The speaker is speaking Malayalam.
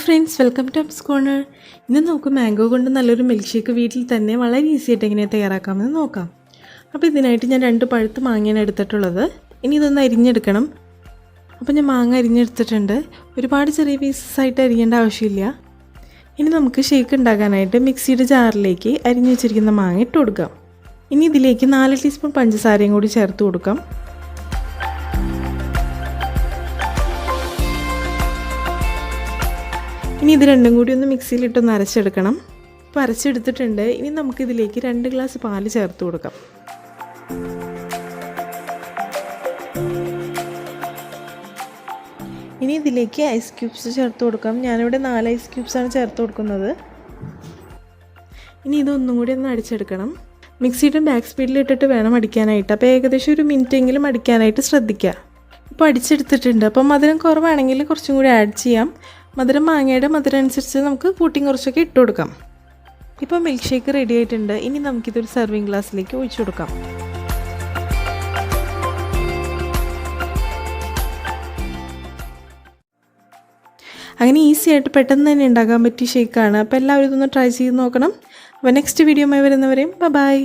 Friends, welcome to ups corner. ഇന്ന് നമുക്ക് മാംഗോ കൊണ്ട് നല്ലൊരു മിൽക്ക് ഷേക്ക് വീട്ടിൽ തന്നെ വളരെ ഈസി ആയിട്ട് എങ്ങനെ തയ്യാറാക്കാമെന്ന് നോക്കാം. അപ്പോൾ ഇതിനായിട്ട് ഞാൻ 2 പഴുത്ത് മാങ്ങയാണ് എടുത്തിട്ടുള്ളത്. ഇനി ഇതൊന്ന് അരിഞ്ഞെടുക്കണം. അപ്പോൾ ഞാൻ മാങ്ങ അരിഞ്ഞെടുത്തിട്ടുണ്ട്. ഒരുപാട് ചെറിയ പീസസ് ആയിട്ട് അരിയേണ്ട ആവശ്യമില്ല. ഇനി നമുക്ക് ഷേക്ക് ഉണ്ടാക്കാനായിട്ട് മിക്സിയുടെ ജാറിലേക്ക് അരിഞ്ഞു വെച്ചിരിക്കുന്ന മാങ്ങ ഇട്ട് കൊടുക്കാം. ഇനി ഇതിലേക്ക് 4 ടീസ്പൂൺ പഞ്ചസാരയും കൂടി ചേർത്ത് കൊടുക്കാം. ഇനി ഇത് രണ്ടും കൂടി ഒന്ന് മിക്സിയിലിട്ടൊന്ന് അരച്ചെടുക്കണം. ഇപ്പോൾ അരച്ചെടുത്തിട്ടുണ്ട്. ഇനി നമുക്കിതിലേക്ക് 2 ഗ്ലാസ് പാല് ചേർത്ത് കൊടുക്കാം. ഇനി ഇതിലേക്ക് ഐസ് ക്യൂബ്സ് ചേർത്ത് കൊടുക്കാം. ഞാനിവിടെ 4 ഐസ് ക്യൂബ്സാണ് ചേർത്ത് കൊടുക്കുന്നത്. ഇനി ഇതൊന്നും കൂടി ഒന്ന് അടിച്ചെടുക്കണം. മിക്സിയുടെ ബാക്ക് സ്പീഡിലിട്ടിട്ട് വേണം അടിക്കാനായിട്ട്. അപ്പോൾ ഏകദേശം 1 മിനിറ്റെങ്കിലും അടിക്കാനായിട്ട് ശ്രദ്ധിക്കുക. ഇപ്പോൾ അടിച്ചെടുത്തിട്ടുണ്ട്. അപ്പം മധുരം കുറവാണെങ്കിൽ കുറച്ചും കൂടി ആഡ് ചെയ്യാം. മധുരം മാങ്ങയുടെ മധുരം അനുസരിച്ച് നമുക്ക് കൂട്ടിയും കുറച്ചൊക്കെ ഇട്ട് കൊടുക്കാം. ഇപ്പോൾ മിൽക്ക് ഷേക്ക് റെഡി ആയിട്ടുണ്ട്. ഇനി നമുക്കിതൊരു സെർവിങ് ഗ്ലാസ്സിലേക്ക് ഒഴിച്ചു കൊടുക്കാം. അങ്ങനെ ഈസി ആയിട്ട് പെട്ടെന്ന് തന്നെ ഉണ്ടാക്കാൻ പറ്റിയ ഷേക്കാണ്. അപ്പോൾ എല്ലാവരും ഇതൊന്ന് ട്രൈ ചെയ്ത് നോക്കണം. അപ്പോൾ നെക്സ്റ്റ് വീഡിയോയുമായി വരുന്നവരെയും ബൈ.